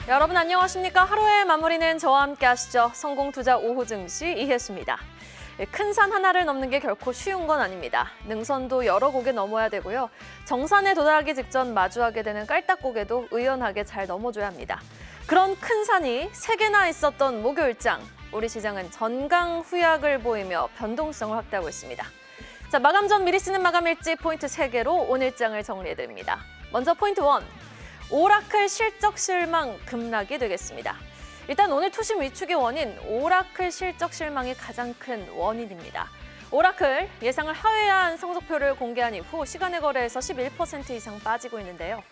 여러분 안녕하십니까? 하루의 마무리는 저와 함께 하시죠. 성공투자 오후 증시 이혜수입니다. 큰 산 하나를 넘는 게 결코 쉬운 건 아닙니다. 능선도 여러 고개 넘어야 되고요. 정산에 도달하기 직전 마주하게 되는 깔딱고개도 의연하게 잘 넘어줘야 합니다. 그런 큰 산이 3개나 있었던 목요일장. 우리 시장은 전강후약을 보이며 변동성을 확대하고 있습니다. 자, 마감 전 미리 쓰는 마감 일지 포인트 3개로 오늘장을 정리해드립니다. 먼저 포인트 1. 오라클 실적 실망 급락이 되겠습니다. 일단 오늘 투심 위축의 원인, 오라클 실적 실망이 가장 큰 원인입니다. 오라클 예상을 하회한 성적표를 공개한 이후 시간의 거래에서 11% 이상 빠지고 있는데요.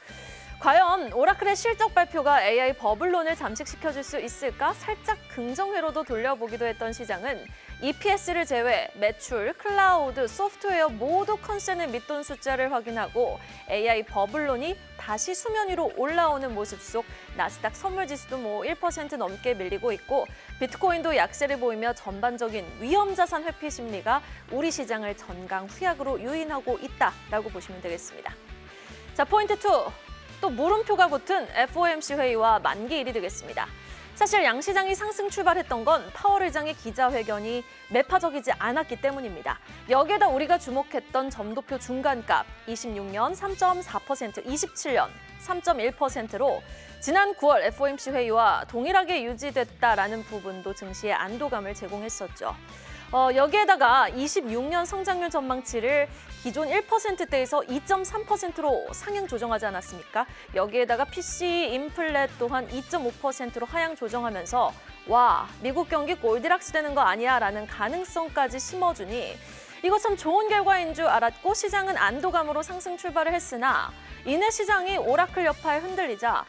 과연 오라클의 실적 발표가 AI 버블론을 잠식시켜줄 수 있을까? 살짝 긍정회로도 돌려보기도 했던 시장은 EPS를 제외 매출, 클라우드, 소프트웨어 모두 컨센의 밑돈 숫자를 확인하고 AI 버블론이 다시 수면 위로 올라오는 모습 속 나스닥 선물지수도 1% 넘게 밀리고 있고 비트코인도 약세를 보이며 전반적인 위험자산 회피 심리가 우리 시장을 전강후약으로 유인하고 있다라고 보시면 되겠습니다. 자, 포인트 2. 또 물음표가 붙은 FOMC 회의와 만기일이 되겠습니다. 사실 양시장이 상승 출발했던 건 파월 의장의 기자회견이 매파적이지 않았기 때문입니다. 여기에다 우리가 주목했던 점도표 중간값 26년 3.4%, 27년 3.1%로 지난 9월 FOMC 회의와 동일하게 유지됐다라는 부분도 증시에 안도감을 제공했었죠. 여기에다가 26년 성장률 전망치를 기존 1%대에서 2.3%로 상향 조정하지 않았습니까? 여기에다가 PC 인플레 또한 2.5%로 하향 조정하면서 와, 미국 경기 골디락스 되는 거 아니야? 라는 가능성까지 심어주니 이거 참 좋은 결과인 줄 알았고 시장은 안도감으로 상승 출발을 했으나 이내 시장이 오라클 여파에 흔들리자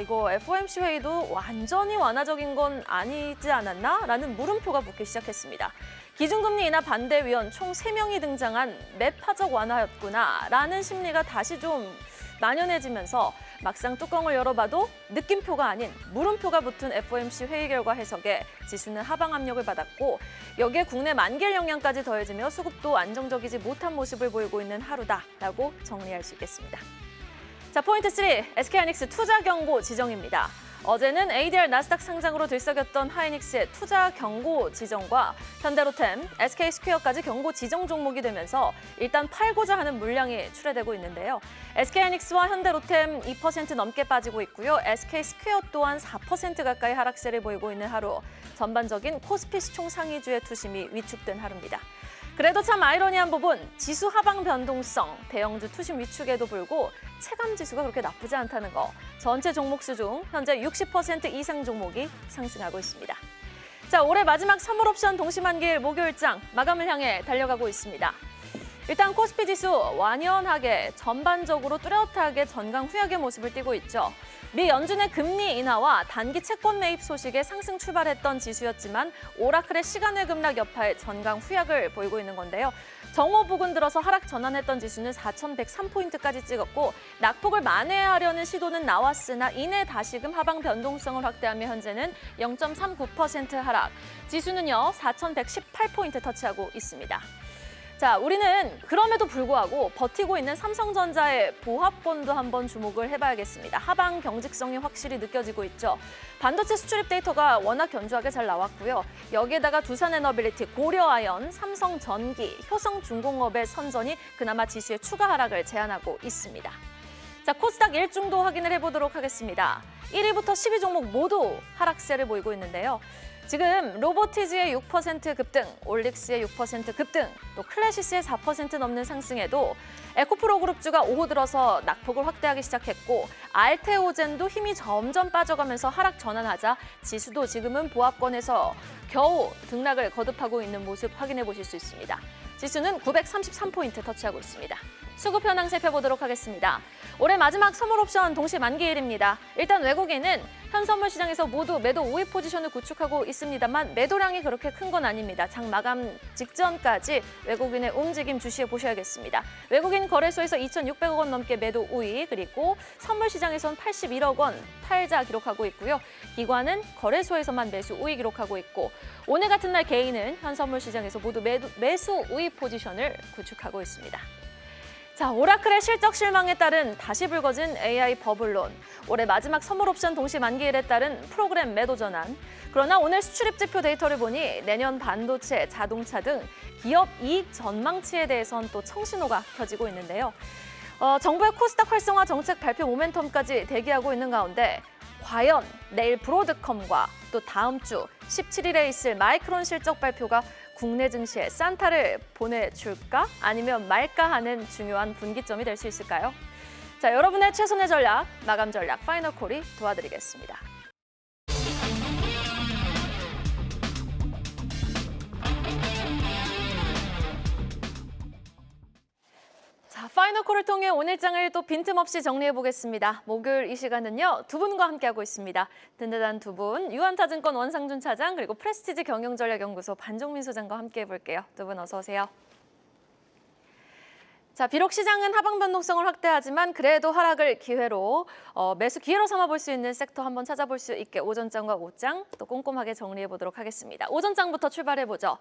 이거 FOMC 회의도 완전히 완화적인 건 아니지 않았나? 라는 물음표가 붙기 시작했습니다. 기준금리 인하 반대위원 총 3명이 등장한 매파적 완화였구나 라는 심리가 다시 좀 만연해지면서 막상 뚜껑을 열어봐도 느낌표가 아닌 물음표가 붙은 FOMC 회의 결과 해석에 지수는 하방 압력을 받았고 여기에 국내 만기일 영향까지 더해지며 수급도 안정적이지 못한 모습을 보이고 있는 하루다라고 정리할 수 있겠습니다. 자, 포인트 3, SK하이닉스 투자 경고 지정입니다. 어제는 ADR 나스닥 상장으로 들썩였던 하이닉스의 투자 경고 지정과 현대로템, SK스퀘어까지 경고 지정 종목이 되면서 일단 팔고자 하는 물량이 출회되고 있는데요. SK하이닉스와 현대로템 2% 넘게 빠지고 있고요. SK스퀘어 또한 4% 가까이 하락세를 보이고 있는 하루. 전반적인 코스피 시총 상위주의 투심이 위축된 하루입니다. 그래도 참 아이러니한 부분, 지수 하방 변동성, 대형주 투심 위축에도 불구 체감 지수가 그렇게 나쁘지 않다는 거. 전체 종목수 중 현재 60% 이상 종목이 상승하고 있습니다. 자, 올해 마지막 선물 옵션 동시만기일 목요일장 마감을 향해 달려가고 있습니다. 일단 코스피 지수 완연하게 전반적으로 뚜렷하게 전강 후약의 모습을 띠고 있죠. 미 연준의 금리 인하와 단기 채권 매입 소식에 상승 출발했던 지수였지만 오라클의 시간의 급락 여파에 전강 후약을 보이고 있는 건데요. 정오 부근 들어서 하락 전환했던 지수는 4,103포인트까지 찍었고 낙폭을 만회하려는 시도는 나왔으나 이내 다시금 하방 변동성을 확대하며 현재는 0.39% 하락, 지수는요 4,118포인트 터치하고 있습니다. 자, 우리는 그럼에도 불구하고 버티고 있는 삼성전자의 보합권도 한번 주목을 해봐야겠습니다. 하방 경직성이 확실히 느껴지고 있죠. 반도체 수출입 데이터가 워낙 견조하게 잘 나왔고요. 여기에다가 두산에너빌리티, 고려아연, 삼성전기, 효성중공업의 선전이 그나마 지수의 추가 하락을 제한하고 있습니다. 자, 코스닥 일중도 확인을 해보도록 하겠습니다. 1위부터 10위 종목 모두 하락세를 보이고 있는데요. 지금 로보티즈의 6% 급등, 올릭스의 6% 급등, 또 클래시스의 4% 넘는 상승에도 에코프로 그룹주가 오후 들어서 낙폭을 확대하기 시작했고 알테오젠도 힘이 점점 빠져가면서 하락 전환하자 지수도 지금은 보합권에서 겨우 등락을 거듭하고 있는 모습 확인해 보실 수 있습니다. 지수는 933포인트 터치하고 있습니다. 수급 현황 살펴보도록 하겠습니다. 올해 마지막 선물 옵션 동시 만기일입니다. 일단 외국인은 현선물 시장에서 모두 매도 우위 포지션을 구축하고 있습니다만 매도량이 그렇게 큰 건 아닙니다. 장 마감 직전까지 외국인의 움직임 주시해 보셔야겠습니다. 외국인 거래소에서 2,600억 원 넘게 매도 우위, 그리고 선물 시장에선 81억 원 팔자 기록하고 있고요. 기관은 거래소에서만 매수 우위 기록하고 있고 오늘 같은 날 개인은 현선물 시장에서 모두 매수 우위 포지션을 구축하고 있습니다. 자, 오라클의 실적 실망에 따른 다시 불거진 AI 버블론, 올해 마지막 선물 옵션 동시 만기일에 따른 프로그램 매도 전환. 그러나 오늘 수출입 지표 데이터를 보니 내년 반도체, 자동차 등 기업 이익 전망치에 대해선 또 청신호가 켜지고 있는데요. 정부의 코스닥 활성화 정책 발표 모멘텀까지 대기하고 있는 가운데 과연 내일 브로드컴과 또 다음 주 17일에 있을 마이크론 실적 발표가 국내 증시에 산타를 보내줄까? 아니면 말까 하는 중요한 분기점이 될 수 있을까요? 자, 여러분의 최선의 전략, 마감 전략 파이널콜이 도와드리겠습니다. 자, 파이널콜을 통해 오늘 장을 또 빈틈없이 정리해보겠습니다. 목요일 이 시간은요, 두 분과 함께하고 있습니다. 든든한 두 분, 유한타증권 원상준 차장, 그리고 프레스티지 경영전략연구소 반종민 소장과 함께해볼게요. 두 분 어서 오세요. 자, 비록 시장은 하방 변동성을 확대하지만 그래도 하락을 기회로 매수 기회로 삼아볼 수 있는 섹터 한번 찾아볼 수 있게 오전장과 오후장 또 꼼꼼하게 정리해보도록 하겠습니다. 오전장부터 출발해보죠.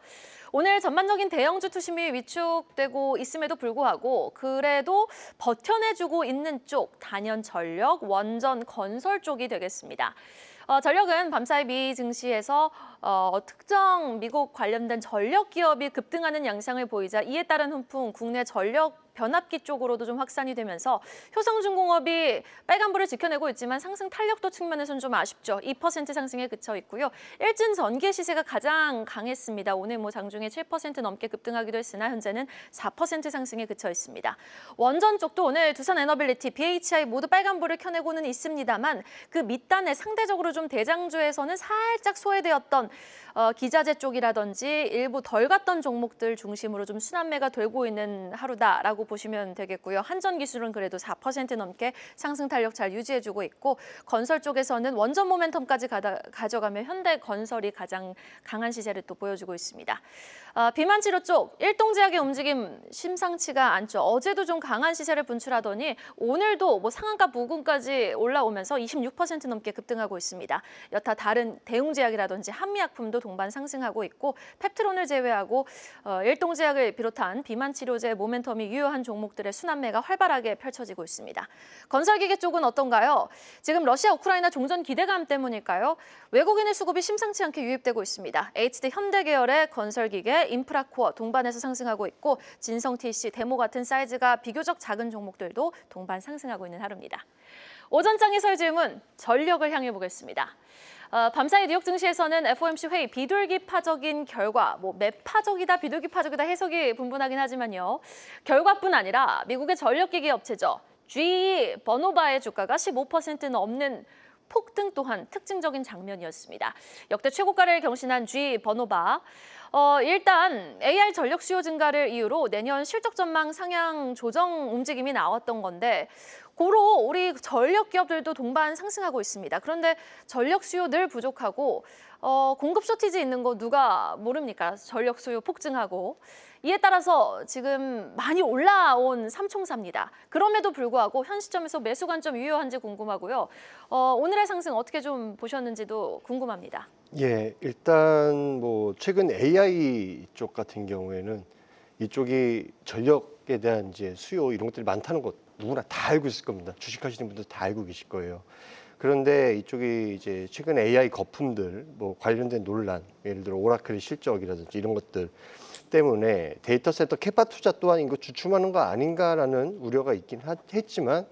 오늘 전반적인 대형주 투심이 위축되고 있음에도 불구하고 그래도 버텨내주고 있는 쪽 단연 전력, 원전, 건설 쪽이 되겠습니다. 전력은 밤사이 미 증시에서 특정 미국 관련된 전력 기업이 급등하는 양상을 보이자 이에 따른 훈풍 국내 전력 변압기 쪽으로도 좀 확산이 되면서 효성중공업이 빨간불을 지켜내고 있지만 상승 탄력도 측면에서는 좀 아쉽죠. 2% 상승에 그쳐 있고요. 일진전기 시세가 가장 강했습니다. 오늘 장중에 7% 넘게 급등하기도 했으나 현재는 4% 상승에 그쳐 있습니다. 원전 쪽도 오늘 두산에너빌리티, BHI 모두 빨간불을 켜내고는 있습니다만 그 밑단에 상대적으로 좀 대장주에서는 살짝 소외되었던 기자재 쪽이라든지 일부 덜 갔던 종목들 중심으로 좀 순환매가 돌고 있는 하루다라고 보시면 되겠고요. 한전기술은 그래도 4% 넘게 상승 탄력 잘 유지해주고 있고 건설 쪽에서는 원전 모멘텀까지 가져가며 현대건설이 가장 강한 시세를 또 보여주고 있습니다. 비만치료 쪽 일동제약의 움직임 심상치가 않죠. 어제도 좀 강한 시세를 분출하더니 오늘도 상한가 부근까지 올라오면서 26% 넘게 급등하고 있습니다. 여타 다른 대웅제약이라든지 한미약품도 동반 상승하고 있고 펩트론을 제외하고 일동제약을 비롯한 비만치료제 모멘텀이 유효한 종목들의 순환매가 활발하게 펼쳐지고 있습니다. 건설기계 쪽은 어떤가요? 지금 러시아 우크라이나 종전 기대감 때문일까요? 외국인의 수급이 심상치 않게 유입되고 있습니다. HD 현대계열의 건설기계, 인프라코어 동반해서 상승하고 있고 진성TC, 데모 같은 사이즈가 비교적 작은 종목들도 동반 상승하고 있는 하루입니다. 오전장에서의 질문, 전력을 향해 보겠습니다. 밤사이 뉴욕 증시에서는 FOMC 회의 비둘기파적인 결과, 매파적이다, 비둘기파적이다 해석이 분분하긴 하지만요. 결과뿐 아니라 미국의 전력기기 업체죠. GE 버노바의 주가가 15% 넘는 폭등 또한 특징적인 장면이었습니다. 역대 최고가를 경신한 GE 버노바. 일단 AI 전력 수요 증가를 이유로 내년 실적 전망 상향 조정 움직임이 나왔던 건데 고로 우리 전력 기업들도 동반 상승하고 있습니다. 그런데 전력 수요 늘 부족하고 공급 쇼티지 있는 거 누가 모릅니까? 전력 수요 폭증하고. 이에 따라서 지금 많이 올라온 삼총사입니다. 그럼에도 불구하고 현 시점에서 매수 관점 유효한지 궁금하고요. 오늘의 상승 어떻게 좀 보셨는지도 궁금합니다. 예, 일단 최근 AI 쪽 같은 경우에는 이쪽이 전력에 대한 이제 수요 이런 것들이 많다는 것 누구나 다 알고 있을 겁니다. 주식하시는 분들 다 알고 계실 거예요. 그런데 이쪽이 이제 최근 AI 거품들 관련된 논란, 예를 들어 오라클의 실적이라든지 이런 것들 때문에 데이터 센터 캐파 투자 또한 이거 주춤하는 거 아닌가라는 우려가 있긴 했지만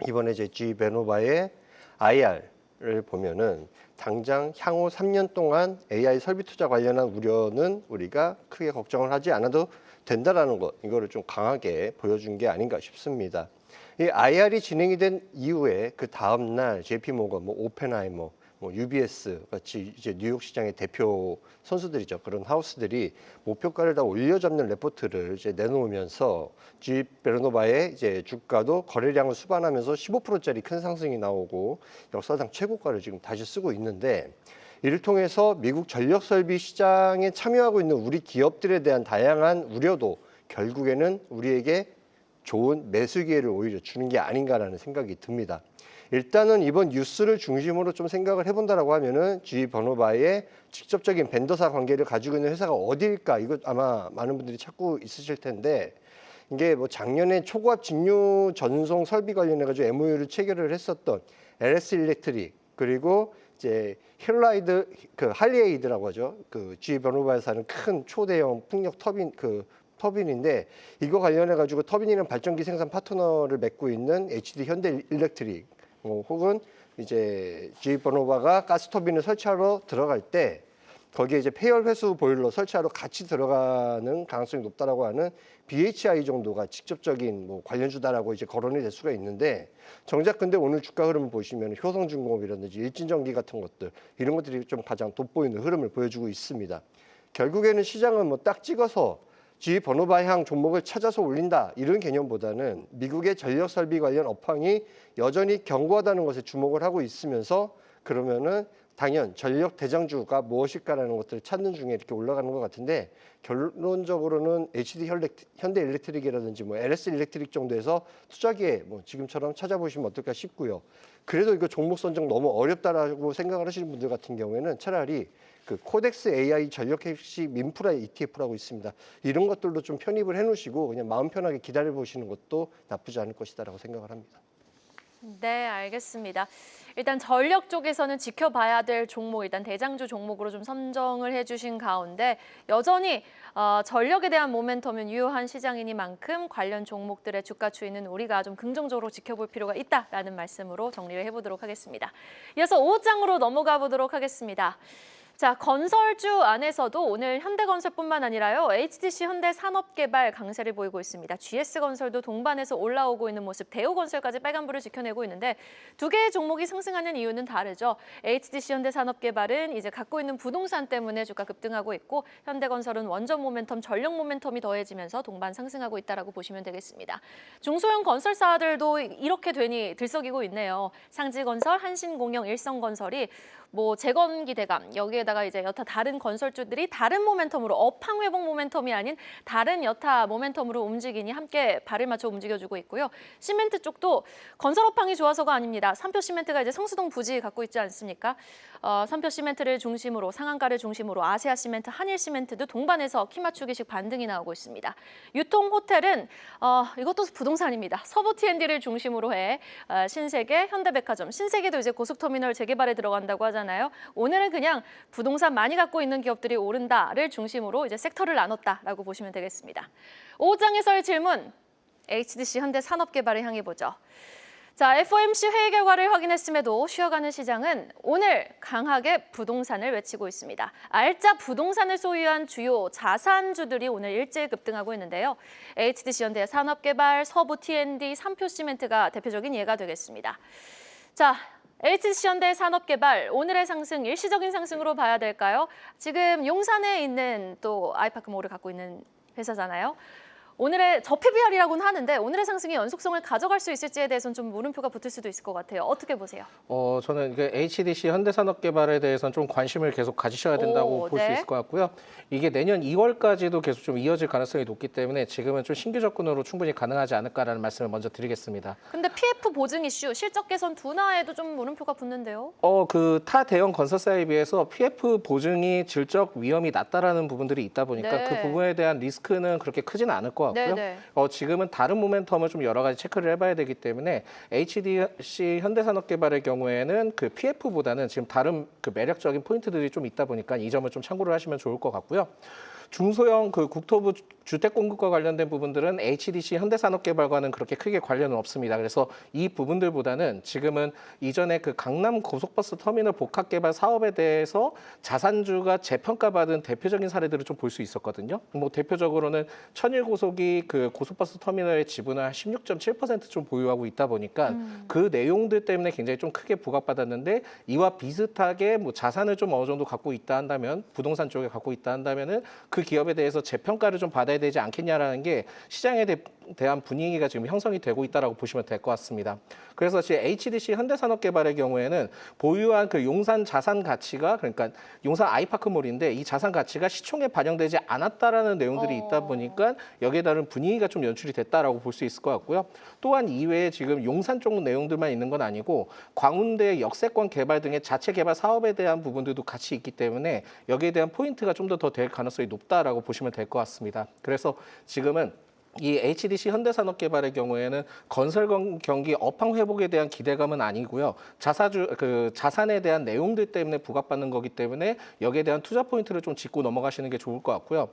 이번에 이제 GE 베노바의 IR을 보면은 당장 향후 3년 동안 AI 설비 투자 관련한 우려는 우리가 크게 걱정을 하지 않아도 된다라는 것, 이거를 좀 강하게 보여준 게 아닌가 싶습니다. 이 IR이 진행이 된 이후에 그 다음 날 JP모건, 오펜하이머, UBS 같이 이제 뉴욕 시장의 대표 선수들이죠. 그런 하우스들이 목표가를 다 올려잡는 레포트를 이제 내놓으면서 GE 베노바의 이제 주가도 거래량을 수반하면서 15%짜리 큰 상승이 나오고 역사상 최고가를 지금 다시 쓰고 있는데 이를 통해서 미국 전력 설비 시장에 참여하고 있는 우리 기업들에 대한 다양한 우려도 결국에는 우리에게 좋은 매수 기회를 오히려 주는 게 아닌가라는 생각이 듭니다. 일단은 이번 뉴스를 중심으로 좀 생각을 해본다라고 하면은 GE 버노바의 직접적인 벤더사 관계를 가지고 있는 회사가 어디일까? 이거 아마 많은 분들이 찾고 있으실 텐데 이게 뭐 작년에 초고압 직류 전송 설비 관련해 가지고 MOU를 체결을 했었던 LS 일렉트릭 그리고 이제 힐라이드 그 할리에이드라고 하죠. 그 GE 버노바에서 하는 큰 초대형 풍력 터빈인데 이거 관련해 가지고 터빈이랑 발전기 생산 파트너를 맺고 있는 HD 현대 일렉트릭 혹은 이제 GE 버노바가 가스 터빈을 설치하러 들어갈 때 거기에 이제 폐열 회수 보일러 설치하러 같이 들어가는 가능성이 높다라고 하는 BHI 정도가 직접적인 뭐 관련주다라고 이제 거론이 될 수가 있는데 정작 근데 오늘 주가 흐름을 보시면 효성중공업이라든지 일진전기 같은 것들 이런 것들이 좀 가장 돋보이는 흐름을 보여주고 있습니다. 결국에는 시장은 뭐 딱 찍어서 GE 버노바향 종목을 찾아서 올린다 이런 개념보다는 미국의 전력 설비 관련 업황이 여전히 견고하다는 것에 주목을 하고 있으면서 그러면은 당연 전력 대장주가 무엇일까라는 것들을 찾는 중에 이렇게 올라가는 것 같은데 결론적으로는 HD 현대 일렉트릭이라든지 뭐 LS 일렉트릭 정도에서 투자기에 뭐 지금처럼 찾아보시면 어떨까 싶고요. 그래도 이거 종목 선정 너무 어렵다라고 생각을 하시는 분들 같은 경우에는 차라리 그 코덱스 AI 전력 핵심 인프라 ETF라고 있습니다. 이런 것들도 좀 편입을 해놓으시고 그냥 마음 편하게 기다려 보시는 것도 나쁘지 않을 것이다라고 생각을 합니다. 네, 알겠습니다. 일단 전력 쪽에서는 지켜봐야 될 종목, 일단 대장주 종목으로 좀 선정을 해주신 가운데 여전히 전력에 대한 모멘텀은 유효한 시장이니만큼 관련 종목들의 주가 추이는 우리가 좀 긍정적으로 지켜볼 필요가 있다라는 말씀으로 정리를 해보도록 하겠습니다. 이어서 5장으로 넘어가 보도록 하겠습니다. 자, 건설주 안에서도 오늘 현대건설뿐만 아니라요. HDC 현대산업개발 강세를 보이고 있습니다. GS건설도 동반해서 올라오고 있는 모습, 대우건설까지 빨간불을 지켜내고 있는데 두 개의 종목이 상승하는 이유는 다르죠. HDC 현대산업개발은 이제 갖고 있는 부동산 때문에 주가 급등하고 있고 현대건설은 원전 모멘텀, 전력 모멘텀이 더해지면서 동반 상승하고 있다라고 보시면 되겠습니다. 중소형 건설사들도 이렇게 되니 들썩이고 있네요. 상지건설, 한신공영, 일성건설이 뭐 재건기 대감 여기에다가 이제 여타 다른 건설주들이 다른 모멘텀으로 업황 회복 모멘텀이 아닌 다른 여타 모멘텀으로 움직이니 함께 발을 맞춰 움직여주고 있고요. 시멘트 쪽도 건설 업황이 좋아서가 아닙니다. 삼표 시멘트가 이제 성수동 부지 갖고 있지 않습니까? 삼표 시멘트를 중심으로 상한가를 중심으로 아세아 시멘트, 한일 시멘트도 동반해서 키 맞추기식 반등이 나오고 있습니다. 유통 호텔은 이것도 부동산입니다. 서부 T&D를 중심으로 해 신세계, 현대백화점, 신세계도 이제 고속터미널 재개발에 들어간다고 하잖아요. 오늘은 그냥 부동산 많이 갖고 있는 기업들이 오른다를 중심으로 이제 섹터를 나눴다라고 보시면 되겠습니다. 5장에서의 질문, HDC 현대산업개발을 향해 보죠. 자, FOMC 회의 결과를 확인했음에도 쉬어가는 시장은 오늘 강하게 부동산을 외치고 있습니다. 알짜 부동산을 소유한 주요 자산주들이 오늘 일제히 급등하고 있는데요. HDC 현대산업개발, 서부 T&D, 삼표시멘트가 대표적인 예가 되겠습니다. 자, HDC 현대산업개발 오늘의 상승 일시적인 상승으로 봐야 될까요? 지금 용산에 있는 또 아이파크몰을 갖고 있는 회사잖아요. 오늘의 저PBR이라고는 하는데 오늘의 상승이 연속성을 가져갈 수 있을지에 대해서는 좀 물음표가 붙을 수도 있을 것 같아요. 어떻게 보세요? 저는 이게 HDC 현대산업개발에 대해서는 좀 관심을 계속 가지셔야 된다고 볼 수 있을 것 같고요. 이게 내년 2월까지도 계속 좀 이어질 가능성이 높기 때문에 지금은 좀 신규 접근으로 충분히 가능하지 않을까라는 말씀을 먼저 드리겠습니다. 근데 PF 보증 이슈, 실적 개선 둔화에도 좀 물음표가 붙는데요. 그 타 대형 건설사에 비해서 PF 보증이 질적 위험이 낮다라는 부분들이 있다 보니까 네. 그 부분에 대한 리스크는 그렇게 크지는 않을 것 같고요. 네네. 지금은 다른 모멘텀을 좀 여러 가지 체크를 해봐야 되기 때문에 HDC 현대산업개발의 경우에는 그 PF보다는 지금 다른 그 매력적인 포인트들이 좀 있다 보니까 이 점을 좀 참고를 하시면 좋을 것 같고요. 중소형 그 국토부 주택 공급과 관련된 부분들은 HDC 현대산업개발과는 그렇게 크게 관련은 없습니다. 그래서 이 부분들보다는 지금은 이전에 그 강남 고속버스 터미널 복합 개발 사업에 대해서 자산주가 재평가받은 대표적인 사례들을 좀 볼 수 있었거든요. 뭐 대표적으로는 천일고속이 그 고속버스 터미널의 지분을 한 16.7% 좀 보유하고 있다 보니까 그 내용들 때문에 굉장히 좀 크게 부각받았는데 이와 비슷하게 뭐 자산을 좀 어느 정도 갖고 있다 한다면 부동산 쪽에 갖고 있다 한다면은 그 기업에 대해서 재평가를 좀 받아야 되지 않겠냐라는 게 시장에 대한 분위기가 지금 형성이 되고 있다라고 보시면 될 것 같습니다. 그래서 지금 HDC 현대산업개발의 경우에는 보유한 그 용산 자산 가치가 그러니까 용산 아이파크몰인데 이 자산 가치가 시총에 반영되지 않았다라는 내용들이 있다 보니까 여기에 따른 분위기가 좀 연출이 됐다라고 볼 수 있을 것 같고요. 또한 이외에 지금 용산 쪽 내용들만 있는 건 아니고 광운대 역세권 개발 등의 자체 개발 사업에 대한 부분들도 같이 있기 때문에 여기에 대한 포인트가 좀 더 될 가능성이 높다라고 보시면 될 것 같습니다. 그래서 지금은 이 HDC 현대산업개발의 경우에는 건설 경기 업황 회복에 대한 기대감은 아니고요. 자산에 대한 내용들 때문에 부각받는 거기 때문에 여기에 대한 투자 포인트를 좀 짚고 넘어가시는 게 좋을 것 같고요.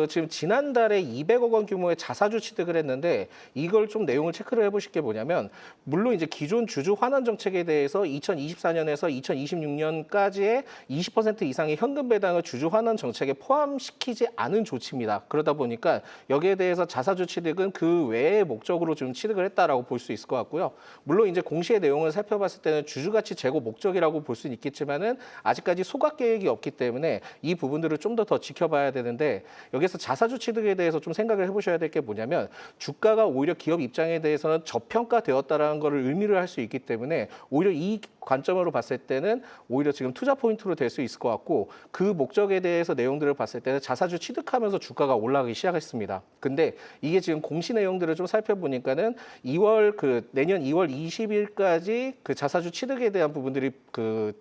지금 지난달에 200억 원 규모의 자사주 취득을 했는데 이걸 좀 내용을 체크를 해보실 게 뭐냐면 물론 이제 기존 주주 환원 정책에 대해서 2024년에서 2026년까지의 20% 이상의 현금 배당을 주주 환원 정책에 포함시키지 않은 조치입니다. 그러다 보니까 여기에 대해서 자사주 취득은 그 외의 목적으로 좀 취득을 했다라고 볼 수 있을 것 같고요. 물론 이제 공시의 내용을 살펴봤을 때는 주주가치 제고 목적이라고 볼 수는 있겠지만은 아직까지 소각 계획이 없기 때문에 이 부분들을 좀 더 지켜봐야 되는데 여기서 자사주 취득에 대해서 좀 생각을 해보셔야 될 게 뭐냐면 주가가 오히려 기업 입장에 대해서는 저평가되었다라는 것을 의미를 할 수 있기 때문에 오히려 이 관점으로 봤을 때는 오히려 지금 투자 포인트로 될 수 있을 것 같고 그 목적에 대해서 내용들을 봤을 때는 자사주 취득하면서 주가가 올라가기 시작했습니다. 근데 이게 지금 공시 내용들을 좀 살펴보니까는 내년 2월 20일까지 그 자사주 취득에 대한 부분들이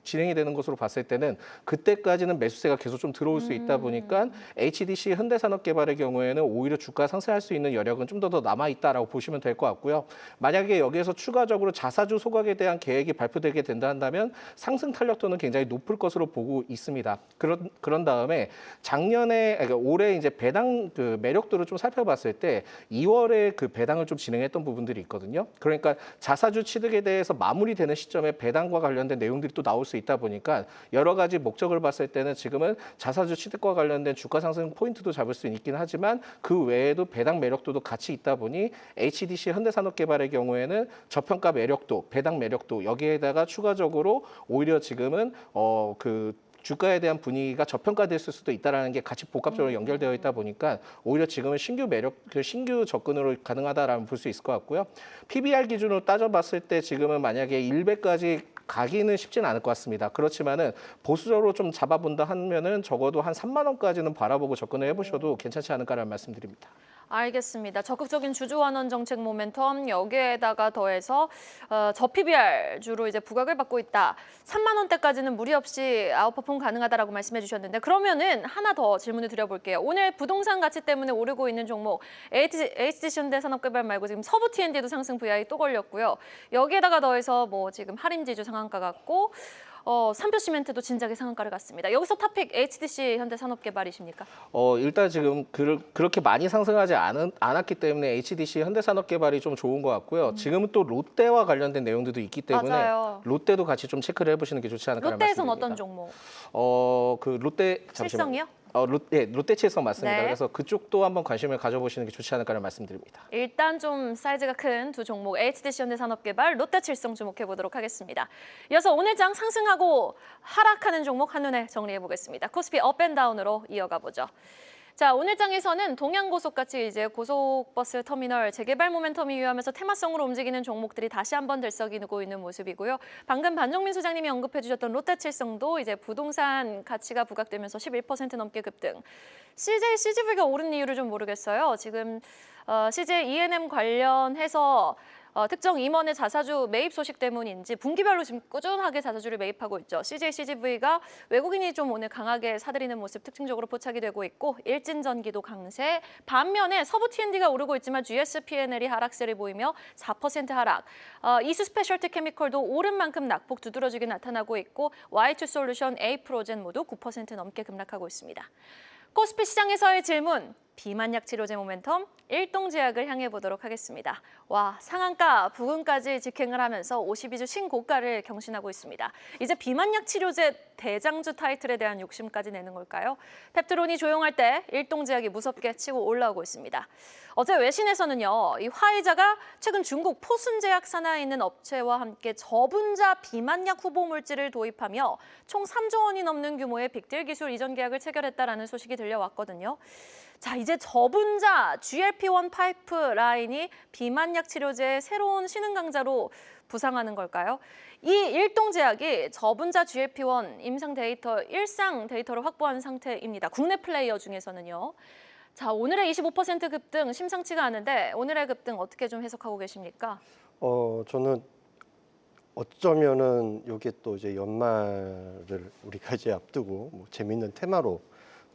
진행이 되는 것으로 봤을 때는 그때까지는 매수세가 계속 좀 들어올 수 있다 보니까 HDC 현대산업개발의 경우에는 오히려 주가 상승할 수 있는 여력은 좀 더 남아 있다라고 보시면 될 것 같고요. 만약에 여기에서 추가적으로 자사주 소각에 대한 계획이 발표되게 된다 한다면 상승 탄력도는 굉장히 높을 것으로 보고 있습니다. 그런 다음에 그러니까 올해 이제 배당 매력도를 좀 살펴봤을 때 2월에 그 배당을 좀 진행했던 부분들이 있거든요. 그러니까 자사주 취득에 대해서 마무리되는 시점에 배당과 관련된 내용들이 또 나올 수 있다 보니까 여러 가지 목적을 봤을 때는 지금은 자사주 취득과 관련된 주가 상승 포인트도 잡을 수 있긴 하지만 그 외에도 배당 매력도도 같이 있다 보니 HDC 현대산업개발의 경우에는 저평가 매력도, 배당 매력도 여기에다가 추가적으로 오히려 지금은 주가에 대한 분위기가 저평가될 수도 있다는 게 같이 복합적으로 연결되어 있다 보니까 오히려 지금은 신규 접근으로 가능하다라고 볼 수 있을 것 같고요. PBR 기준으로 따져봤을 때 지금은 만약에 1배까지 가기는 쉽지는 않을 것 같습니다. 그렇지만은 보수적으로 좀 잡아본다 하면은 적어도 한 3만 원까지는 바라보고 접근을 해보셔도 괜찮지 않을까라는 말씀드립니다. 알겠습니다. 적극적인 주주 환원 정책 모멘텀 여기에다가 더해서 저PBR주로 이제 부각을 받고 있다. 3만 원대까지는 무리 없이 아웃퍼폼 가능하다라고 말씀해 주셨는데 그러면은 하나 더 질문을 드려볼게요. 오늘 부동산 가치 때문에 오르고 있는 종목 HDC 현대산업개발 말고 지금 서부 T&D도 상승 VI 또 걸렸고요. 여기에다가 더해서 뭐 지금 할인지주 상한가 같고 삼표 시멘트도 진작에 상한가를 갔습니다. 여기서 탑픽 HDC 현대산업개발이십니까? 일단 지금 그렇게 많이 상승하지 않았기 때문에 HDC 현대산업개발이 좀 좋은 것 같고요. 지금은 또 롯데와 관련된 내용들도 있기 때문에 맞아요. 롯데도 같이 좀 체크를 해보시는 게 좋지 않을까라는 롯데에선 말씀드립니다. 어떤 종목? 롯데 칠성이요? 롯데 칠성 맞습니다. 네. 그래서 그쪽도 한번 관심을 가져보시는 게 좋지 않을까라는 말씀드립니다. 일단 좀 사이즈가 큰 두 종목 HDC 현대산업개발, 롯데칠성 주목해 보도록 하겠습니다. 이어서 오늘 장 상승하고 하락하는 종목 한눈에 정리해 보겠습니다. 코스피 업앤다운으로 이어가 보죠. 자, 오늘 장에서는 동양고속같이 이제 고속버스 터미널 재개발 모멘텀이 유효하면서 테마성으로 움직이는 종목들이 다시 한번 들썩이고 있는 모습이고요. 방금 반정민 소장님이 언급해 주셨던 롯데칠성도 이제 부동산 가치가 부각되면서 11% 넘게 급등. CJ, CGV가 오른 이유를 좀 모르겠어요. 지금 CJ E&M 관련해서 특정 임원의 자사주 매입 소식 때문인지 분기별로 지금 꾸준하게 자사주를 매입하고 있죠. CJ, CGV가 외국인이 좀 오늘 강하게 사들이는 모습 특징적으로 포착이 되고 있고 일진전기도 강세. 반면에 서부 T&D가 오르고 있지만 GS P&L이 하락세를 보이며 4% 하락. 이수 스페셜티 케미컬도 오른 만큼 낙폭 두드러지게 나타나고 있고 Y2 솔루션, A-프로젠 모두 9% 넘게 급락하고 있습니다. 코스피 시장에서의 질문. 비만약 치료제 모멘텀 일동제약을 향해 보도록 하겠습니다. 와, 상한가 부근까지 직행을 하면서 52주 신고가를 경신하고 있습니다. 이제 비만약 치료제 대장주 타이틀에 대한 욕심까지 내는 걸까요? 펩트론이 조용할 때 일동제약이 무섭게 치고 올라오고 있습니다. 어제 외신에서는요, 이 화이자가 최근 중국 포순제약 산하에 있는 업체와 함께 저분자 비만약 후보 물질을 도입하며 총 3조 원이 넘는 규모의 빅딜 기술 이전 계약을 체결했다라는 소식이 들려왔거든요. 자, 이제 저분자 GLP-1 파이프라인이 비만약 치료제의 새로운 신흥 강자로 부상하는 걸까요? 이 일동제약이 저분자 GLP-1 임상 데이터, 일상 데이터를 확보한 상태입니다. 국내 플레이어 중에서는요. 자, 오늘의 25% 급등 심상치가 않은데 오늘의 급등 어떻게 좀 해석하고 계십니까? 저는 어쩌면은 이게 또 이제 연말을 우리가 이제 앞두고 뭐 재밌는 테마로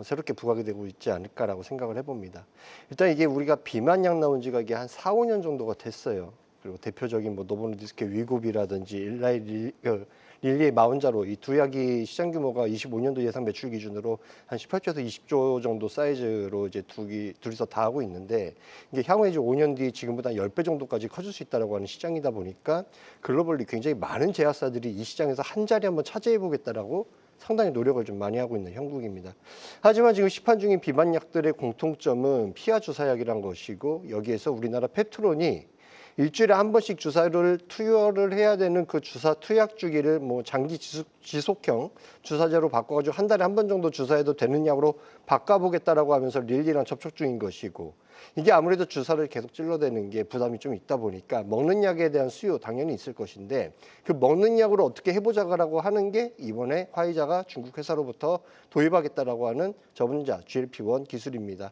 새롭게 부각이 되고 있지 않을까라고 생각을 해봅니다. 일단 이게 우리가 비만약 나온 지가 이게 한 4, 5년 정도가 됐어요. 그리고 대표적인 뭐 노보노디스크 위고비라든지 릴리의 마운자로 이 두 약이 시장 규모가 25년도 예상 매출 기준으로 한 18조에서 20조 정도 사이즈로 이제 둘이서 다 하고 있는데 이게 향후에 이제 5년 뒤 지금보다 10배 정도까지 커질 수 있다라고 하는 시장이다 보니까 글로벌리 굉장히 많은 제약사들이 이 시장에서 한 자리 한번 차지해 보겠다라고 상당히 노력을 좀 많이 하고 있는 형국입니다. 하지만 지금 시판 중인 비만약들의 공통점은 피하 주사약이란 것이고 여기에서 우리나라 펩트론이 일주일에 한 번씩 주사를 투여를 해야 되는 그 주사 투약 주기를 뭐 장기 지속형 주사제로 바꿔가지고 한 달에 한 번 정도 주사해도 되는 약으로 바꿔보겠다라고 하면서 릴리랑 접촉 중인 것이고 이게 아무래도 주사를 계속 찔러대는 게 부담이 좀 있다 보니까 먹는 약에 대한 수요 당연히 있을 것인데 그 먹는 약으로 어떻게 해보자라고 하는 게 이번에 화이자가 중국 회사로부터 도입하겠다라고 하는 저분자 GLP-1 기술입니다.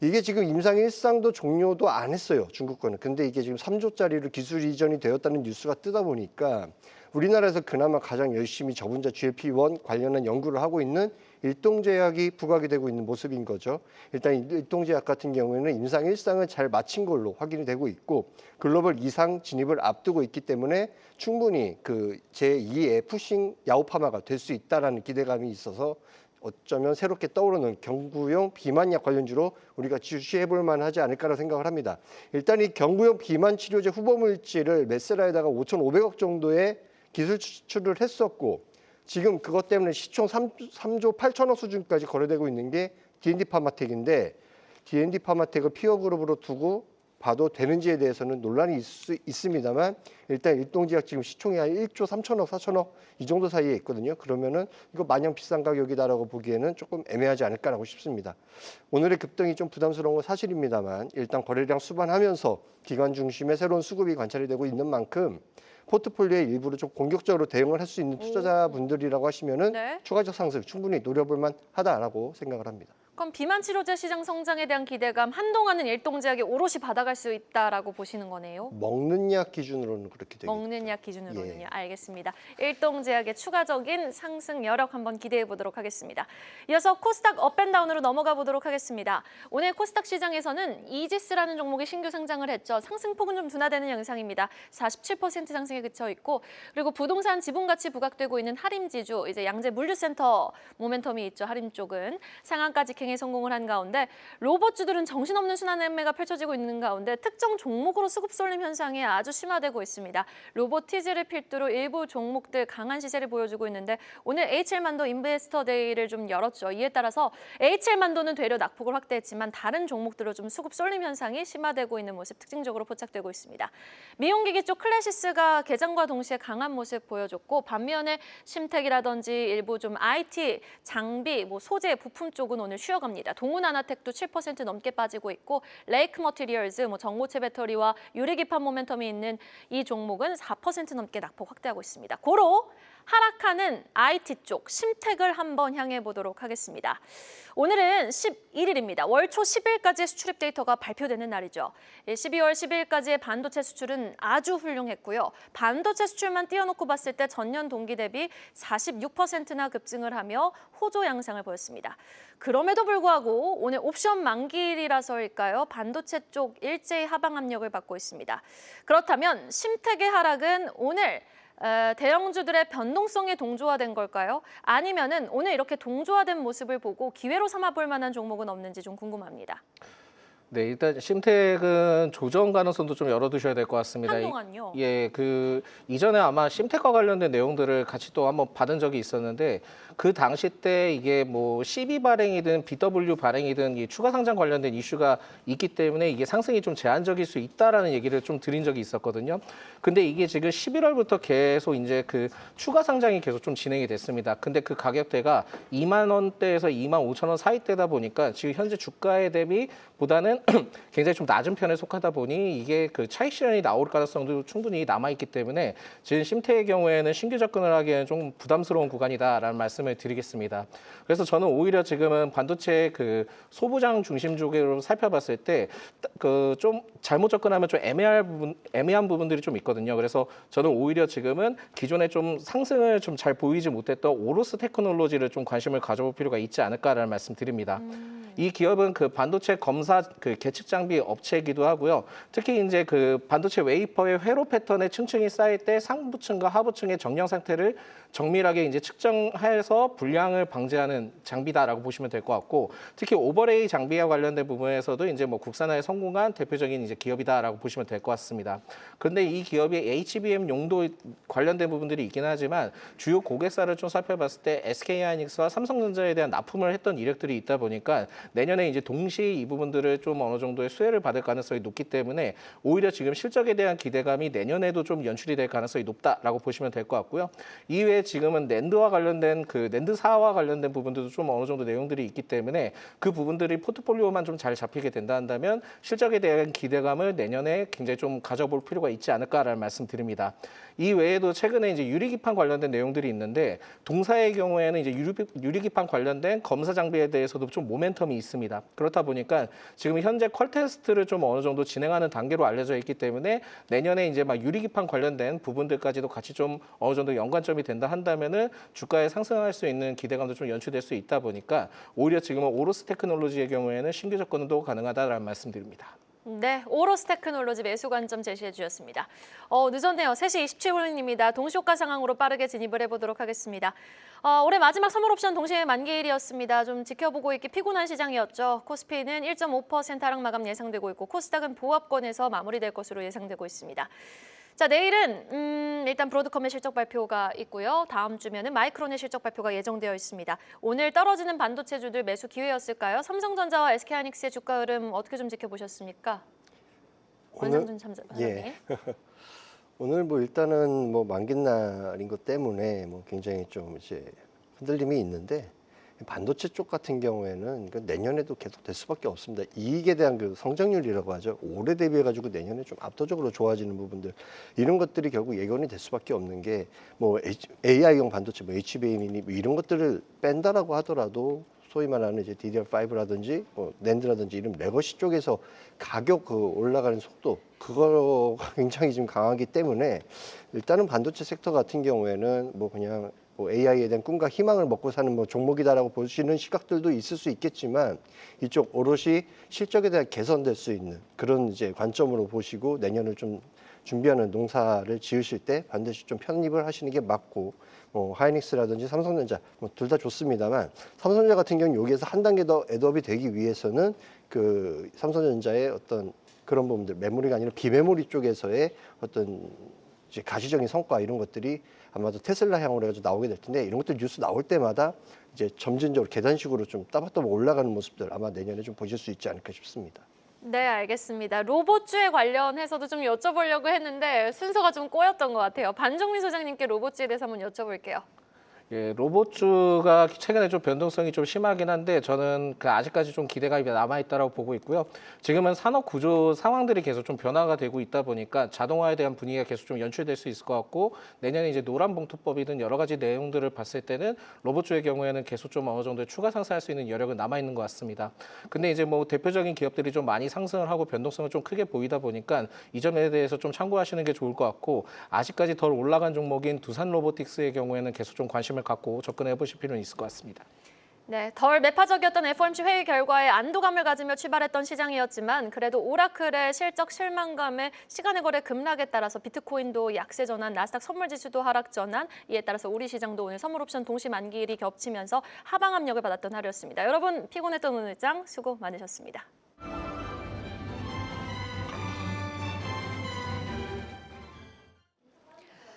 이게 지금 임상 1상도 종료도 안 했어요. 중국 거는. 근데 이게 지금 3조짜리로 기술 이전이 되었다는 뉴스가 뜨다 보니까 우리나라에서 그나마 가장 열심히 저분자 GLP-1 관련한 연구를 하고 있는 일동제약이 부각이 되고 있는 모습인 거죠. 일단 일동제약 같은 경우에는 임상 1상을 잘 마친 걸로 확인이 되고 있고 글로벌 2상 진입을 앞두고 있기 때문에 충분히 그 제2의 푸싱 야오파마가 될 수 있다라는 기대감이 있어서 어쩌면 새롭게 떠오르는 경구용 비만약 관련주로 우리가 주시해볼 만하지 않을까라고 생각을 합니다. 일단 이 경구용 비만 치료제 후보 물질을 메세라에다가 5,500억 정도의 기술 추출을 했었고 지금 그것 때문에 시총 3조 8천억 수준까지 거래되고 있는 게 D&D 파마텍인데 D&D 파마텍을 피어 그룹으로 두고 봐도 되는지에 대해서는 논란이 있습니다만 일단 일동제약 지금 시총이 한 1조 3천억, 4천억 이 정도 사이에 있거든요. 그러면은 이거 마냥 비싼 가격이다라고 보기에는 조금 애매하지 않을까라고 싶습니다. 오늘의 급등이 좀 부담스러운 건 사실입니다만 일단 거래량 수반하면서 기관 중심의 새로운 수급이 관찰이 되고 있는 만큼 포트폴리오의 일부를 좀 공격적으로 대응을 할 수 있는 투자자분들이라고 하시면은 네. 추가적 상승 충분히 노려볼 만하다라고 생각을 합니다. 그럼 비만 치료제 시장 성장에 대한 기대감 한동안은 일동제약이 오롯이 받아갈 수 있다라고 보시는 거네요. 먹는 약 기준으로는 그렇게 되겠죠. 먹는 약 기준으로는요. 예. 알겠습니다. 일동제약의 추가적인 상승 여력 한번 기대해 보도록 하겠습니다. 이어서 코스닥 업앤다운으로 넘어가 보도록 하겠습니다. 오늘 코스닥 시장에서는 이지스라는 종목이 신규 상장을 했죠. 상승폭은 좀 둔화되는 양상입니다. 47% 상승에 그쳐 있고 그리고 부동산 지분가치 부각되고 있는 하림지주 이제 양재 물류센터 모멘텀이 있죠. 하림 쪽은 상한가 직행에 성공을 한 가운데 로봇주들은 정신없는 순환매매가 펼쳐지고 있는 가운데 특정 종목으로 수급 쏠림 현상이 아주 심화되고 있습니다. 로보티즈를 필두로 일부 종목들 강한 시세를 보여주고 있는데 오늘 HL만도 인베스터 데이를 좀 열었죠. 이에 따라서 HL만도는 되려 낙폭을 확대했지만 다른 종목들로 좀 수급 쏠림 현상이 심화되고 있는 모습 특징적으로 포착되고 있습니다. 미용기기 쪽 클래시스가 개장과 동시에 강한 모습 보여줬고 반면에 심텍이라든지 일부 좀 IT, 장비, 소재, 부품 쪽은 오늘 쉬어갑니다. 동훈아나텍도 7% 넘게 빠지고 있고 레이크 머티리얼즈, 전고체 배터리와 유리기판 모멘텀이 있는 이 종목은 4% 넘게 낙폭 확대하고 있습니다. 고로 하락하는 IT 쪽 심텍을 한번 향해 보도록 하겠습니다. 오늘은 11일입니다. 월 초 10일까지의 수출입 데이터가 발표되는 날이죠. 12월 10일까지의 반도체 수출은 아주 훌륭했고요. 반도체 수출만 띄워놓고 봤을 때 전년 동기 대비 46%나 급증을 하며 호조 양상을 보였습니다. 그럼에도 불구하고 오늘 옵션 만기일이라서일까요? 반도체 쪽 일제히 하방 압력을 받고 있습니다. 그렇다면 심텍의 하락은 오늘 대형주들의 변동성에 동조화된 걸까요? 아니면은 오늘 이렇게 동조화된 모습을 보고 기회로 삼아볼 만한 종목은 없는지 좀 궁금합니다. 네, 일단 심텍은 조정 가능성도 좀 열어두셔야 될 것 같습니다. 한동안요? 예, 이전에 아마 심텍과 관련된 내용들을 같이 또 한번 받은 적이 있었는데 그 당시 때 이게 CB 발행이든 BW 발행이든 이 추가 상장 관련된 이슈가 있기 때문에 이게 상승이 좀 제한적일 수 있다라는 얘기를 좀 드린 적이 있었거든요. 근데 이게 지금 11월부터 계속 이제 추가 상장이 계속 좀 진행이 됐습니다. 근데 그 가격대가 2만 원대에서 2만 5천 원 사이대다 보니까 지금 현재 주가에 대비 보다는 굉장히 좀 낮은 편에 속하다 보니 이게 그 차익 실현이 나올 가능성도 충분히 남아 있기 때문에 지금 심태의 경우에는 신규 접근을 하기에는 좀 부담스러운 구간이다라는 말씀을 드리겠습니다. 그래서 저는 오히려 지금은 반도체 그 소부장 중심 쪽으로 살펴봤을 때 그 좀 잘못 접근하면 좀 애매한 부분들이 좀 있거든요. 그래서 저는 오히려 지금은 기존에 좀 상승을 좀 잘 보이지 못했던 오로스 테크놀로지를 좀 관심을 가져볼 필요가 있지 않을까라는 말씀드립니다. 이 기업은 그 반도체 검사 그 계측 장비 업체이기도 하고요. 특히 이제 그 반도체 웨이퍼의 회로 패턴의 층층이 쌓일 때 상부층과 하부층의 정량 상태를 정밀하게 이제 측정해서 불량을 방지하는 장비다라고 보시면 될 것 같고, 특히 오버레이 장비와 관련된 부분에서도 이제 뭐 국산화에 성공한 대표적인 이제 기업이다라고 보시면 될 것 같습니다. 그런데 이 기업이 HBM 용도 관련된 부분들이 있긴 하지만 주요 고객사를 좀 살펴봤을 때 SK하이닉스와 삼성전자에 대한 납품을 했던 이력들이 있다 보니까 내년에 이제 동시에 이 부분들을 좀 어느 정도의 수혜를 받을 가능성이 높기 때문에 오히려 지금 실적에 대한 기대감이 내년에도 좀 연출이 될 가능성이 높다라고 보시면 될 것 같고요. 이외에 지금은 낸드와 관련된 그 낸드사와 관련된 부분들도 좀 어느 정도 내용들이 있기 때문에 그 부분들이 포트폴리오만 좀 잘 잡히게 된다 한다면 실적에 대한 기대감을 내년에 굉장히 좀 가져볼 필요가 있지 않을까라는 말씀드립니다. 이 외에도 최근에 이제 유리기판 관련된 내용들이 있는데 동사의 경우에는 이제 유리기판 관련된 검사 장비에 대해서도 좀 모멘텀이 있습니다. 그렇다 보니까 지금 현재 퀄 테스트를 좀 어느 정도 진행하는 단계로 알려져 있기 때문에 내년에 이제 막 유리기판 관련된 부분들까지도 같이 좀 어느 정도 연관점이 된다 한다면은 주가에 상승할 수 있는 기대감도 좀 연출될 수 있다 보니까 오히려 지금은 오로스 테크놀로지의 경우에는 신규 접근도 가능하다라는 말씀드립니다. 네, 오로스 테크놀로지 매수 관점 제시해 주셨습니다. 늦었네요. 3시 27분입니다. 동시호가 상황으로 빠르게 진입을 해보도록 하겠습니다. 올해 마지막 선물옵션 동시에 만기일이었습니다. 좀 지켜보고 있기 피곤한 시장이었죠. 코스피는 1.5% 하락 마감 예상되고 있고 코스닥은 보합권에서 마무리될 것으로 예상되고 있습니다. 자, 내일은 일단 브로드컴의 실적 발표가 있고요. 다음 주면은 마이크론의 실적 발표가 예정되어 있습니다. 오늘 떨어지는 반도체주들 매수 기회였을까요? 삼성전자와 SK하이닉스의 주가 흐름 어떻게 좀 지켜보셨습니까? 원상준 참전. 예. 오늘 뭐 일단은 뭐 만기날인 것 때문에 뭐 굉장히 좀 이제 흔들림이 있는데 반도체 쪽 같은 경우에는 내년에도 계속 될 수밖에 없습니다. 이익에 대한 그 성장률이라고 하죠. 올해 대비해 가지고 내년에 좀 압도적으로 좋아지는 부분들 이런 것들이 결국 예견이 될 수밖에 없는 게 뭐 AI용 반도체, 뭐 HBM이니 뭐 이런 것들을 뺀다라고 하더라도 소위 말하는 이제 DDR5라든지 뭐 낸드라든지 이런 레거시 쪽에서 가격 그 올라가는 속도 그거가 굉장히 지금 강하기 때문에 일단은 반도체 섹터 같은 경우에는 뭐 그냥 뭐 AI에 대한 꿈과 희망을 먹고 사는 뭐 종목이다라고 보시는 시각들도 있을 수 있겠지만 이쪽 오롯이 실적에 대한 개선될 수 있는 그런 이제 관점으로 보시고 내년을 좀 준비하는 농사를 지으실 때 반드시 좀 편입을 하시는 게 맞고 하이닉스라든지 삼성전자 뭐 둘 다 좋습니다만 삼성전자 같은 경우는 여기에서 한 단계 더 애드업이 되기 위해서는 그 삼성전자의 어떤 그런 부분들 메모리가 아니라 비메모리 쪽에서의 어떤 이제 가시적인 성과 이런 것들이 아마도 테슬라향으로 해가지고 나오게 될 텐데 이런 것들 뉴스 나올 때마다 이제 점진적으로 계단식으로 좀 따박따박 올라가는 모습들 아마 내년에 좀 보실 수 있지 않을까 싶습니다. 네, 알겠습니다. 로봇주에 관련해서도 좀 여쭤보려고 했는데 순서가 좀 꼬였던 것 같아요. 반종민 소장님께 로봇주에 대해서 한번 여쭤볼게요. 예, 로봇주가 최근에 좀 변동성이 좀 심하긴 한데 저는 그 아직까지 좀 기대감이 남아있다고 보고 있고요. 지금은 산업 구조 상황들이 계속 좀 변화가 되고 있다 보니까 자동화에 대한 분위기가 계속 좀 연출될 수 있을 것 같고 내년에 이제 노란봉투법이든 여러 가지 내용들을 봤을 때는 로봇주의 경우에는 계속 좀 어느 정도 추가 상승할 수 있는 여력은 남아있는 것 같습니다. 근데 이제 뭐 대표적인 기업들이 좀 많이 상승을 하고 변동성을 좀 크게 보이다 보니까 이 점에 대해서 좀 참고하시는 게 좋을 것 같고 아직까지 덜 올라간 종목인 두산 로보틱스의 경우에는 계속 좀 관심을 갖고 접근해 보실 필요는 있을 것 같습니다. 네, 덜 매파적이었던 FOMC 회의 결과에 안도감을 가지며 출발했던 시장이었지만 그래도 오라클의 실적 실망감에 시간의 거래 급락에 따라서 비트코인도 약세 전환, 나스닥 선물지수도 하락 전환, 이에 따라서 우리 시장도 오늘 선물옵션 동시 만기일이 겹치면서 하방 압력을 받았던 하루였습니다. 여러분 피곤했던 오늘장 수고 많으셨습니다.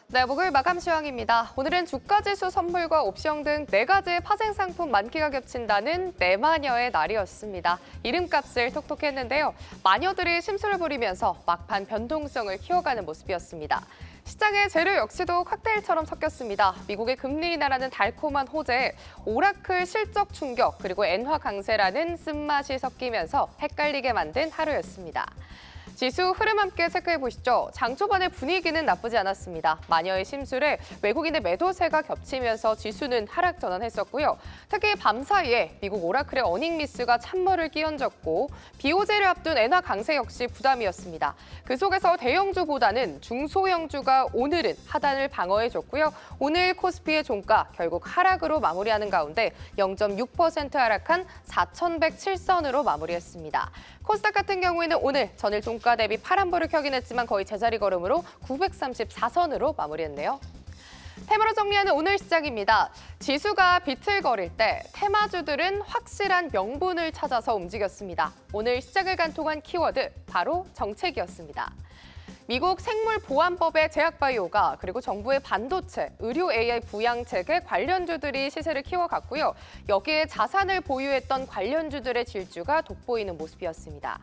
네, 목요일 마감 시황입니다. 오늘은 주가지수 선물과 옵션 등 4가지의 파생 상품 만기가 겹친다는 내마녀의 날이었습니다. 이름값을 톡톡 했는데요. 마녀들이 심술을 부리면서 막판 변동성을 키워가는 모습이었습니다. 시장의 재료 역시도 칵테일처럼 섞였습니다. 미국의 금리 인하라는 달콤한 호재에 오라클 실적 충격 그리고 엔화 강세라는 쓴맛이 섞이면서 헷갈리게 만든 하루였습니다. 지수 흐름 함께 체크해 보시죠. 장 초반의 분위기는 나쁘지 않았습니다. 마녀의 심술에 외국인의 매도세가 겹치면서 지수는 하락 전환했었고요. 특히 밤 사이에 미국 오라클의 어닝 미스가 찬물을 끼얹었고 BOJ를 앞둔 엔화 강세 역시 부담이었습니다. 그 속에서 대형주보다는 중소형주가 오늘은 하단을 방어해줬고요. 오늘 코스피의 종가 결국 하락으로 마무리하는 가운데 0.6% 하락한 4,107선으로 마무리했습니다. 코스닥 같은 경우에는 오늘 전일 종가 대비 파란불을 켜긴 했지만 거의 제자리 걸음으로 934선으로 마무리했네요. 테마로 정리하는 오늘 시장입니다. 지수가 비틀거릴 때 테마주들은 확실한 명분을 찾아서 움직였습니다. 오늘 시장을 관통한 키워드 바로 정책이었습니다. 미국 생물보안법의 제약바이오가 그리고 정부의 반도체, 의료 AI 부양책에 관련주들이 시세를 키워갔고요. 여기에 자산을 보유했던 관련주들의 질주가 돋보이는 모습이었습니다.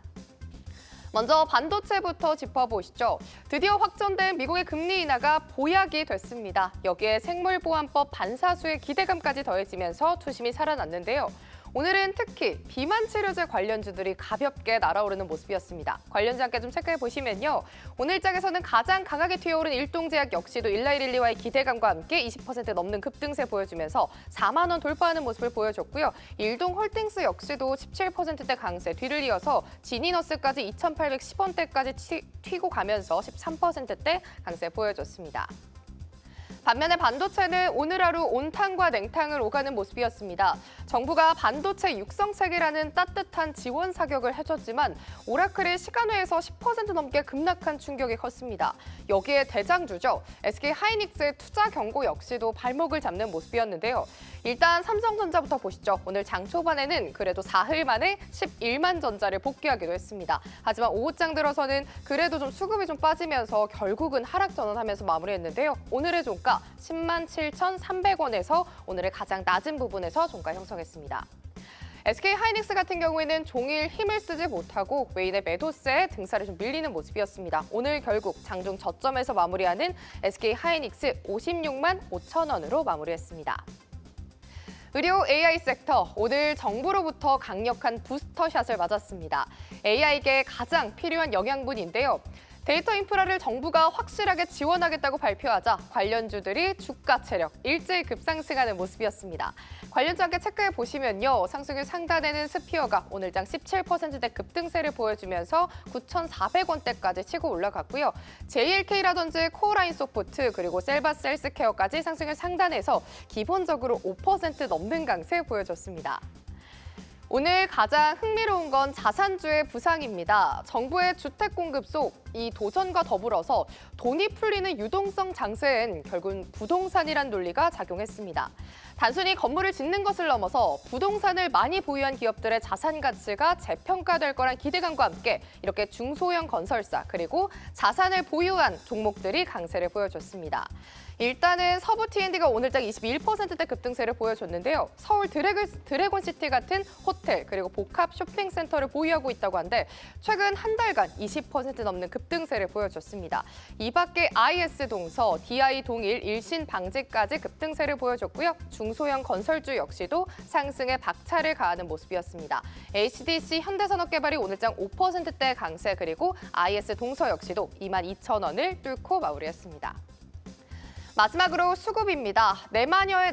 먼저 반도체부터 짚어보시죠. 드디어 확정된 미국의 금리 인하가 보약이 됐습니다. 여기에 생물보안법 반사수의 기대감까지 더해지면서 투심이 살아났는데요. 오늘은 특히 비만 치료제 관련주들이 가볍게 날아오르는 모습이었습니다. 관련주 함께 좀 체크해 보시면요. 오늘 장에서는 가장 강하게 튀어오른 일동제약 역시도 일라이릴리와의 기대감과 함께 20% 넘는 급등세 보여주면서 4만 원 돌파하는 모습을 보여줬고요. 일동홀딩스 역시도 17%대 강세 뒤를 이어서 지니너스까지 2,810원대까지 튀고 가면서 13%대 강세 보여줬습니다. 반면에 반도체는 오늘 하루 온탕과 냉탕을 오가는 모습이었습니다. 정부가 반도체 육성책이라는 따뜻한 지원 사격을 해줬지만 오라클이 시간외에서 10% 넘게 급락한 충격이 컸습니다. 여기에 대장주죠. SK 하이닉스의 투자 경고 역시도 발목을 잡는 모습이었는데요. 일단 삼성전자부터 보시죠. 오늘 장 초반에는 그래도 사흘 만에 11만 전자를 복귀하기도 했습니다. 하지만 오후장 들어서는 그래도 좀 수급이 좀 빠지면서 결국은 하락 전환하면서 마무리했는데요. 오늘의 종가 10만 7,300원에서 오늘의 가장 낮은 부분에서 종가 형성했습니다. SK 하이닉스 같은 경우에는 종일 힘을 쓰지 못하고 외인의 매도세에 등살이 좀 밀리는 모습이었습니다. 오늘 결국 장중 저점에서 마무리하는 SK 하이닉스 56만 5천 원으로 마무리했습니다. 의료 AI 섹터, 오늘 정부로부터 강력한 부스터샷을 맞았습니다. AI계에 가장 필요한 영양분인데요. 데이터 인프라를 정부가 확실하게 지원하겠다고 발표하자 관련주들이 주가 체력 일제히 급상승하는 모습이었습니다. 관련주 함께 체크해 보시면요. 상승률 상단에는 스피어가 오늘장 17%대 급등세를 보여주면서 9,400원대까지 치고 올라갔고요. JLK라든지 코어라인 소프트 그리고 셀바스 헬스케어까지 상승률 상단에서 기본적으로 5% 넘는 강세 보여줬습니다. 오늘 가장 흥미로운 건 자산주의 부상입니다. 정부의 주택 공급 속 이 도전과 더불어서 돈이 풀리는 유동성 장세엔 결국은 부동산이란 논리가 작용했습니다. 단순히 건물을 짓는 것을 넘어서 부동산을 많이 보유한 기업들의 자산 가치가 재평가될 거란 기대감과 함께 이렇게 중소형 건설사 그리고 자산을 보유한 종목들이 강세를 보여줬습니다. 일단은 서부 T&D가 오늘장 21%대 급등세를 보여줬는데요. 서울 드래곤시티 같은 호텔 그리고 복합 쇼핑센터를 보유하고 있다고 하는데 최근 한 달간 20% 넘는 급등세를 보여줬습니다. 이 밖에 IS 동서, DI 동일, 일신 방지까지 급등세를 보여줬고요. 중소형 건설주 역시도 상승에 박차를 가하는 모습이었습니다. HDC 현대산업개발이 오늘장 5%대 강세 그리고 IS 동서 역시도 22,000원을 뚫고 마무리했습니다. 마지막으로 수급입니다. 내 마녀의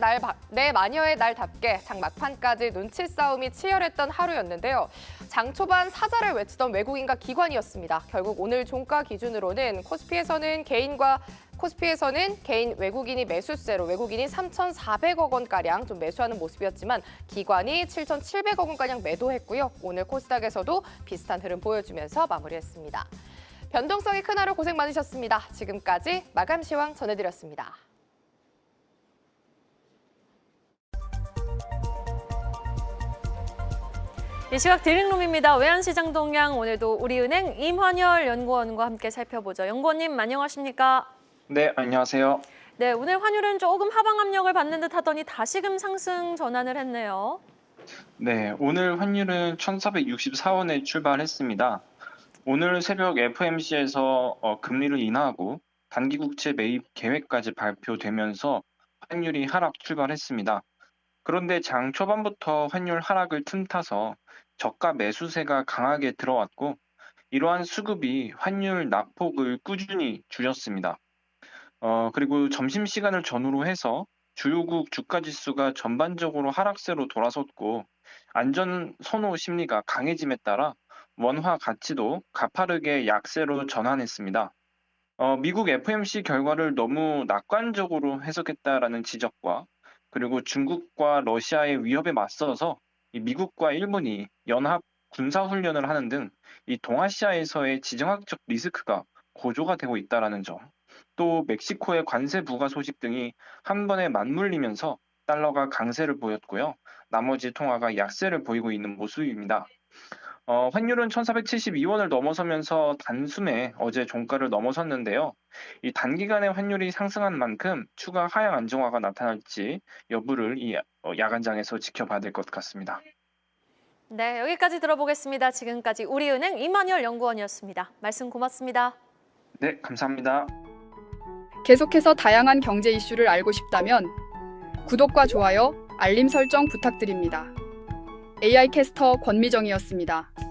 날답게 장 막판까지 눈치 싸움이 치열했던 하루였는데요. 장 초반 사자를 외치던 외국인과 기관이었습니다. 결국 오늘 종가 기준으로는 코스피에서는 개인 외국인이 매수세로 외국인이 3,400억 원가량 좀 매수하는 모습이었지만 기관이 7,700억 원가량 매도했고요. 오늘 코스닥에서도 비슷한 흐름 보여주면서 마무리했습니다. 변동성이 큰 하루 고생 많으셨습니다. 지금까지 마감 시황 전해드렸습니다. 이 시각 드링룸입니다. 외환시장 동향 오늘도 우리은행 임환열 연구원과 함께 살펴보죠. 연구원님 안녕하십니까? 네, 안녕하세요. 네, 오늘 환율은 조금 하방 압력을 받는 듯 하더니 다시금 상승 전환을 했네요. 네, 오늘 환율은 1,464원에 출발했습니다. 오늘 새벽 FOMC에서 금리를 인하하고 단기 국채 매입 계획까지 발표되면서 환율이 하락 출발했습니다. 그런데 장 초반부터 환율 하락을 틈타서 저가 매수세가 강하게 들어왔고 이러한 수급이 환율 낙폭을 꾸준히 줄였습니다. 그리고 점심시간을 전후로 해서 주요국 주가지수가 전반적으로 하락세로 돌아섰고 안전 선호 심리가 강해짐에 따라 원화 가치도 가파르게 약세로 전환했습니다. 미국 FOMC 결과를 너무 낙관적으로 해석했다라는 지적과 그리고 중국과 러시아의 위협에 맞서서 이 미국과 일본이 연합 군사훈련을 하는 등 이 동아시아에서의 지정학적 리스크가 고조가 되고 있다라는 점, 또 멕시코의 관세 부과 소식 등이 한 번에 맞물리면서 달러가 강세를 보였고요. 나머지 통화가 약세를 보이고 있는 모습입니다. 환율은 1,472원을 넘어서면서 단숨에 어제 종가를 넘어섰는데요. 이 단기간에 환율이 상승한 만큼 추가 하향 안정화가 나타날지 여부를 이 야간장에서 지켜봐야 될 것 같습니다. 네, 여기까지 들어보겠습니다. 지금까지 우리은행 이만열 연구원이었습니다. 말씀 고맙습니다. 네, 감사합니다. 계속해서 다양한 경제 이슈를 알고 싶다면 구독과 좋아요, 알림 설정 부탁드립니다. AI 캐스터 권미정이었습니다.